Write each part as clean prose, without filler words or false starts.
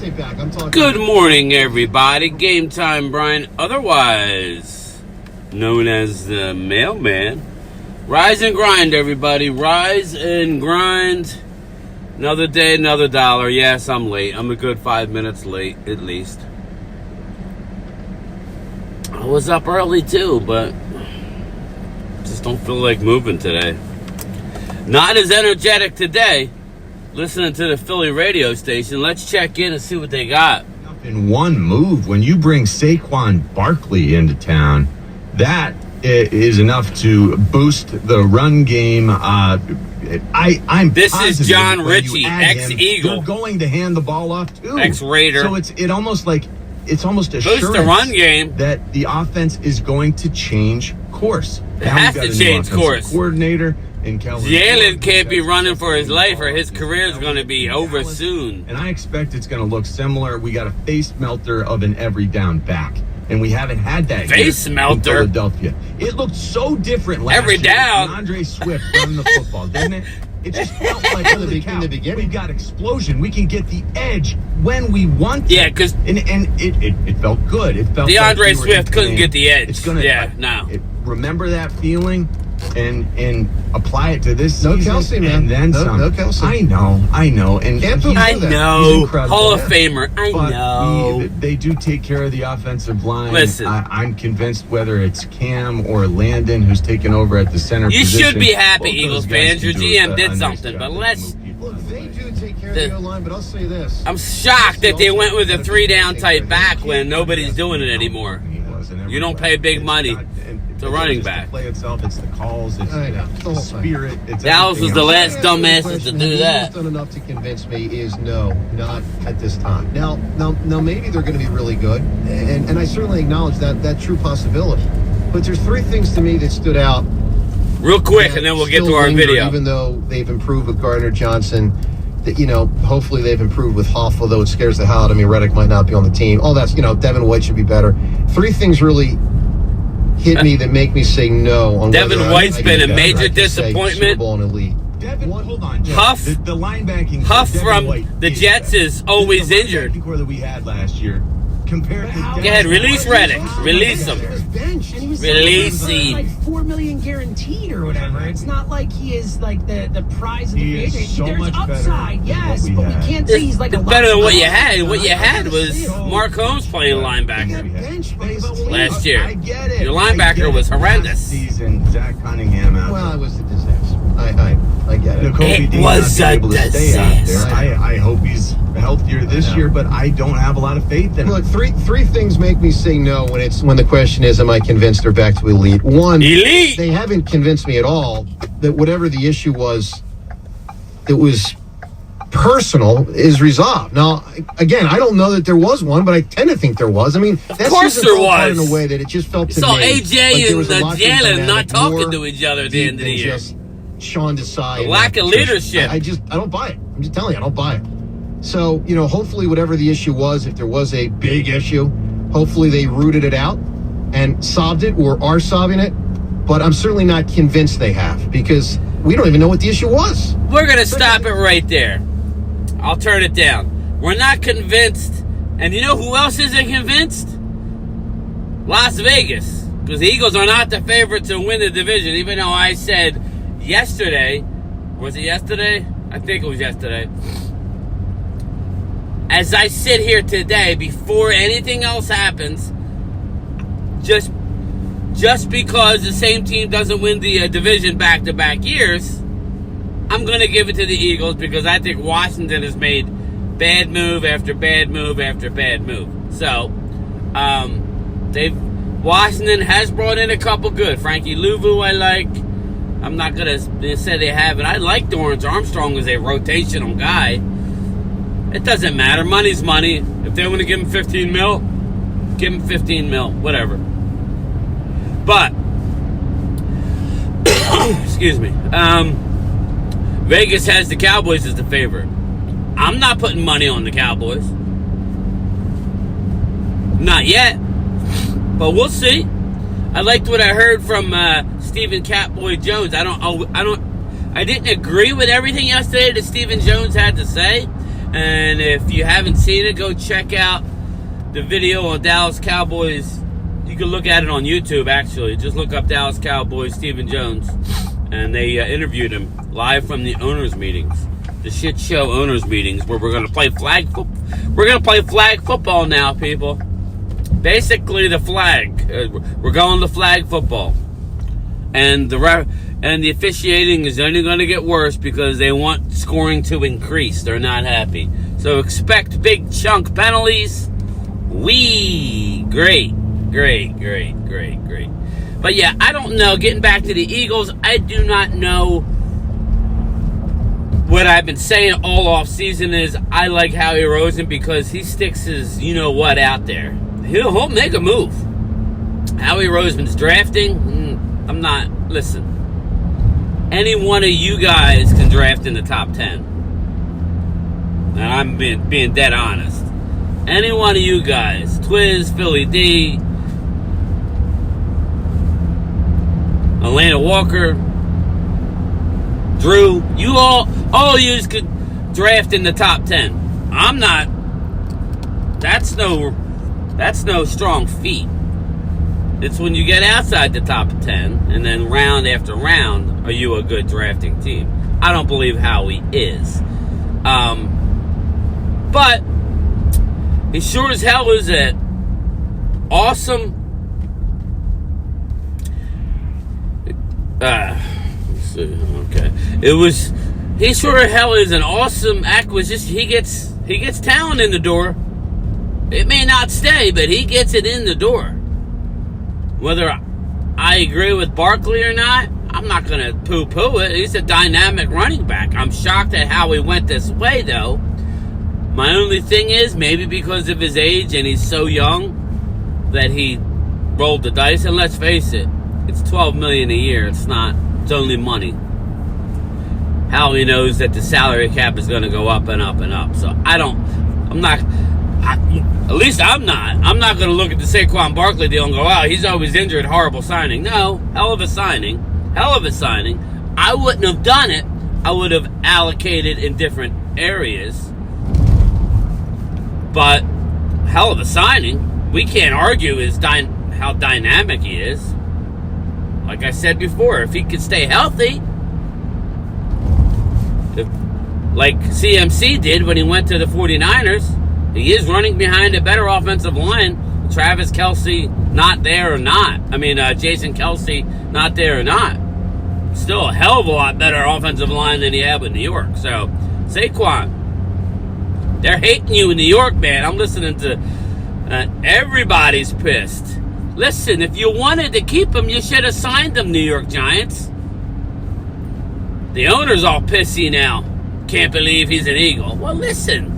Stay back. I'm talking. Good morning, everybody. Game time, Brian, otherwise known as the mailman. Rise and grind, everybody. Rise and grind. Another day, another dollar. Yes, I'm late. I'm a good 5 minutes late, at least. I was up early, too, but just don't feel like moving today. Not as energetic today. Listening to the Philly radio station. Let's check in and see what they got. In one move, when you bring Saquon Barkley into town, that is enough to boost the run game. I'm This positive is John when Ritchie, you add him, ex-Eagle. You're going to hand the ball off too. Ex-Raider. So it's almost assurance Boost the run game. that the offense is going to change course. It has to change course. Coordinator. Jalen can't be running for his life or his career is going to be over soon. And I expect it's going to look similar. We got a face melter of an every down back. And we haven't had that face melter in Philadelphia. It looked so different last every year. down. Andre Swift running the football, didn't it? It just felt like in the beginning. We've got explosion. We can get the edge when we want to. Yeah, because and it felt good. It felt DeAndre like Swift couldn't get the edge. It's gonna, no. Remember that feeling and apply it to this season. No Kelsey, man. And then some. No Kelsey. I know. And I know. Hall of yeah. Famer. I know. They do take care of the offensive line. Listen. I'm convinced whether it's Cam or Landon who's taken over at the center position. You should be happy, both Eagles those guys fans. Your can do GM a did nice something, job. but They let's... move people Look, out of they the way. do take care of the O-line, but I'll say this. I'm shocked that they went with a 3-down type back when nobody's doing it anymore. You don't pay big money to running back. Play itself, it's the calls, it's I know. the spirit. It's Dallas was the last dumbasses to do that. What's done enough to convince me is no, not at this time. Now, maybe they're going to be really good, and I certainly acknowledge that true possibility. But there's three things to me that stood out. Real quick, and then we'll get to our video. Even though they've improved with Gardner Johnson, that hopefully they've improved with Hoff, although it scares the hell out of me. Reddick might not be on the team. All that's Devin White should be better. Three things really hit me that make me say no. On Devin White's been a major disappointment. Super Bowl and elite. Devin, hold on. Huff, the linebacking. Huff Devin from White the Jets is always injured. The core that we had last year compared to Go ahead, release Reddick. Release him. Release him. Like $4 million guaranteed or whatever. It's not like he is like the prize of the He is creator. so There's much better upside, than yes, what we but we had. can't say he's like a Better than what you lot. had. What you had was Mark Holmes playing linebacker last year. I get it. Your linebacker was horrendous. Last season, Zach Cunningham out Well, there. it was a disaster. I get it. Kobe It Dean was not a able to stay out disaster. there. I hope he's healthier this year, but I don't have a lot of faith in him. Look, three things make me say no when the question is, am I convinced they're back to elite? One, Elite. they haven't convinced me at all that whatever the issue was that was personal is resolved. Now, again, I don't know that there was one, but I tend to think there was. I mean, Of course there was. in a way that it just felt to So me AJ like there and was a locker room Jalen dynamic not talking more to each other at the deep end of the than year. just Sean Desai. The lack of leadership. I don't buy it. I'm just telling you, I don't buy it. So, hopefully whatever the issue was, if there was a big issue, hopefully they rooted it out and solved it or are solving it. But I'm certainly not convinced they have because we don't even know what the issue was. We're going to stop it right there. I'll turn it down. We're not convinced. And you know who else isn't convinced? Las Vegas. Because the Eagles are not the favorite to win the division, even though I said yesterday, was it yesterday? I think it was yesterday. As I sit here today, before anything else happens, just because the same team doesn't win the division back-to-back years, I'm going to give it to the Eagles because I think Washington has made bad move after bad move after bad move. So, Washington has brought in a couple good. Frankie Louvu I like. I'm not going to say they haven't. I like Dorrance Armstrong as a rotational guy. It doesn't matter. Money's money. If they want to give him 15 mil, give him 15 mil. Whatever. But, excuse me. Vegas has the Cowboys as the favorite. I'm not putting money on the Cowboys. Not yet. But we'll see. I liked what I heard from Stephen Catboy Jones. I didn't agree with everything yesterday that Stephen Jones had to say, And if you haven't seen it, go check out the video on Dallas Cowboys. You can look at it on YouTube, actually. Just look up Dallas Cowboys, Stephen Jones. And they interviewed him live from the owners' meetings. The shit show owners' meetings where we're going to play flag football. We're going to play flag football now, people. Basically, the flag. We're going to flag football. And the officiating is only going to get worse because they want scoring to increase. They're not happy. So expect big chunk penalties. Great. But yeah, I don't know. Getting back to the Eagles, I do not know. What I've been saying all off season is I like Howie Roseman because he sticks his you-know-what out there. He'll make a move. Howie Roseman's drafting. I'm not. Listen. Any one of you guys can draft in the top 10. And I'm being dead honest. Any one of you guys. Twiz, Philly D, Atlanta Walker, Drew, you all of you could draft in the top 10. I'm not. That's no strong feat. It's when you get outside the top 10 and then round after round, are you a good drafting team? I don't believe Howie is. But he sure as hell is an awesome. Let's see. Okay, he sure as hell is an awesome acquisition. He gets talent in the door. It may not stay, but he gets it in the door. Whether I agree with Barkley or not, I'm not going to poo-poo it. He's a dynamic running back. I'm shocked at how he went this way, though. My only thing is, maybe because of his age and he's so young, that he rolled the dice. And let's face it, it's $12 million a year. It's only money. Howie knows that the salary cap is going to go up and up and up. So at least I'm not. I'm not going to look at the Saquon Barkley deal and go, wow, he's always injured, horrible signing. No, hell of a signing. I wouldn't have done it. I would have allocated in different areas. But hell of a signing. We can't argue how dynamic he is. Like I said before, if he could stay healthy, like CMC did when he went to the 49ers, he is running behind a better offensive line. Travis Kelce not there or not. Jason Kelce not there or not. Still a hell of a lot better offensive line than he had with New York. So, Saquon, they're hating you in New York, man. I'm listening to everybody's pissed. Listen, if you wanted to keep him, you should have signed him, New York Giants. The owner's all pissy now. Can't believe he's an Eagle. Well, listen.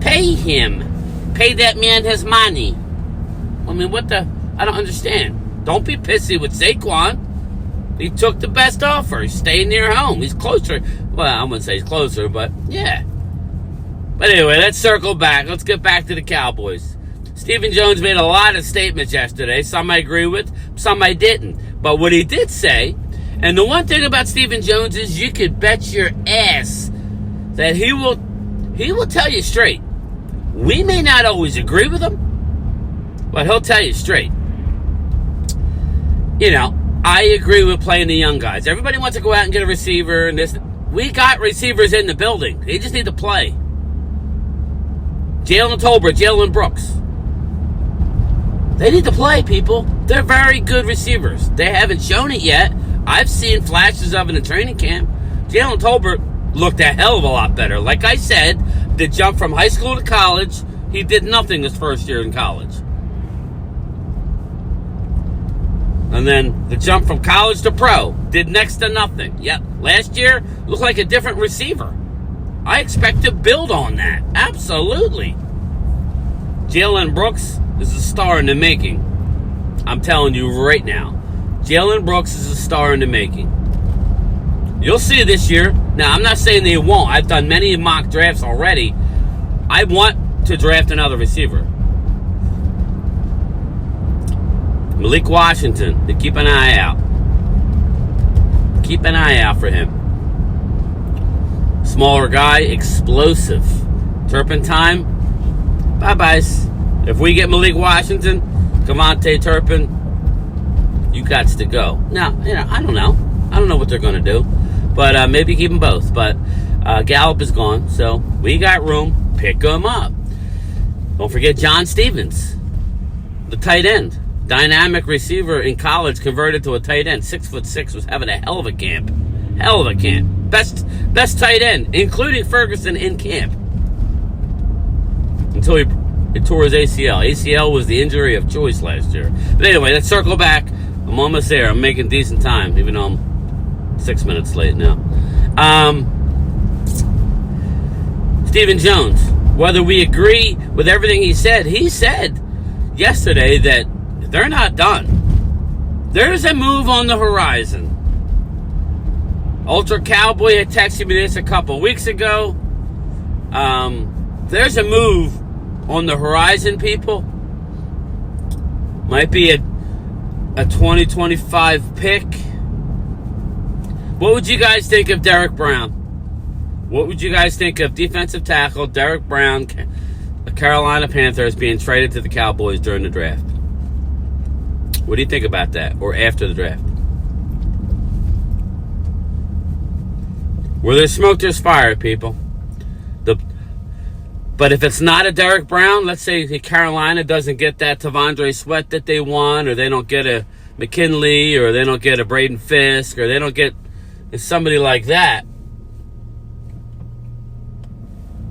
Pay him. Pay that man his money. What the? I don't understand. Don't be pissy with Saquon. He took the best offer. He's staying near home. He's closer. Well, I wouldn't say he's closer, but yeah. But anyway, let's circle back. Let's get back to the Cowboys. Stephen Jones made a lot of statements yesterday. Some I agree with, some I didn't. But what he did say, and the one thing about Stephen Jones is you could bet your ass that he will tell you straight. We may not always agree with him, but he'll tell you straight. I agree with playing the young guys. Everybody wants to go out and get a receiver and this. We got receivers in the building. They just need to play. Jalen Tolbert, Jalen Brooks. They need to play, people. They're very good receivers. They haven't shown it yet. I've seen flashes of it in training camp. Jalen Tolbert looked a hell of a lot better. Like I said, the jump from high school to college, he did nothing his first year in college. And then the jump from college to pro, did next to nothing. Yep, last year, looked like a different receiver. I expect to build on that. Absolutely. Jalen Brooks is a star in the making. I'm telling you right now. Jalen Brooks is a star in the making. You'll see this year. Now, I'm not saying they won't. I've done many mock drafts already. I want to draft another receiver. Malik Washington, to keep an eye out. Keep an eye out for him. Smaller guy, explosive. Turpentine, bye-byes. If we get Malik Washington, Cavante Turpin, you got to go. Now, I don't know. I don't know what they're going to do. But maybe keep them both. But Gallup is gone, so we got room. Pick them up. Don't forget John Stevens, the tight end. Dynamic receiver in college, converted to a tight end. 6'6", was having a hell of a camp. Hell of a camp. Best tight end, including Ferguson, in camp. Until he tore his ACL. ACL was the injury of choice last year. But anyway, let's circle back. I'm almost there. I'm making decent time, even though I'm 6 minutes late now. Stephen Jones. Whether we agree with everything he said yesterday that they're not done. There's a move on the horizon. Ultra Cowboy had texted me this a couple weeks ago. There's a move on the horizon, people. Might be a 2025 pick. What would you guys think of Derek Brown? What would you guys think of defensive tackle Derek Brown, the Carolina Panthers, being traded to the Cowboys during the draft? What do you think about that? Or after the draft? Where there's smoke, there's fire, people. But if it's not a Derek Brown, let's say Carolina doesn't get that Tavondre Sweat that they want, or they don't get a McKinley, or they don't get a Braden Fisk, or they don't get somebody like that,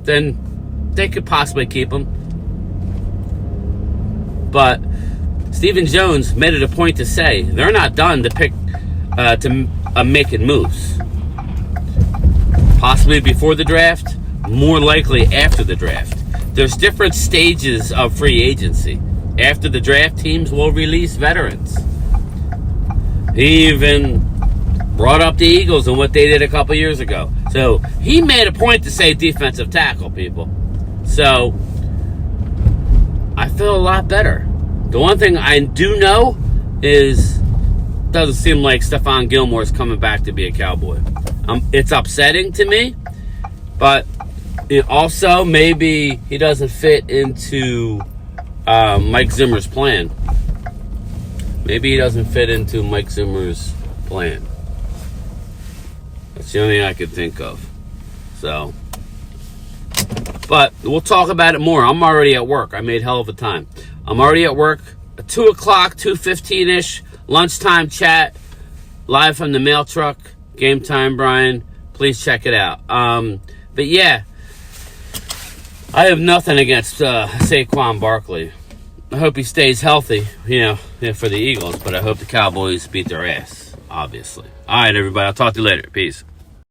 then they could possibly keep him. But Stephen Jones made it a point to say they're not done making moves. Possibly before the draft, more likely after the draft. There's different stages of free agency. After the draft, teams will release veterans. He even brought up the Eagles and what they did a couple years ago. So he made a point to say defensive tackle, people. So I feel a lot better. The one thing I do know is it doesn't seem like Stephon Gilmore's coming back to be a Cowboy. It's upsetting to me, but it also maybe he doesn't fit into Mike Zimmer's plan. Maybe he doesn't fit into Mike Zimmer's plan. That's the only thing I could think of. So, but we'll talk about it more. I'm already at work. I made hell of a time. I'm already at work. 2 o'clock, 2:15-ish, lunchtime chat, live from the mail truck. Game time, Brian. Please check it out. But yeah, I have nothing against Saquon Barkley. I hope he stays healthy, for the Eagles, but I hope the Cowboys beat their ass, obviously. All right, everybody. I'll talk to you later. Peace.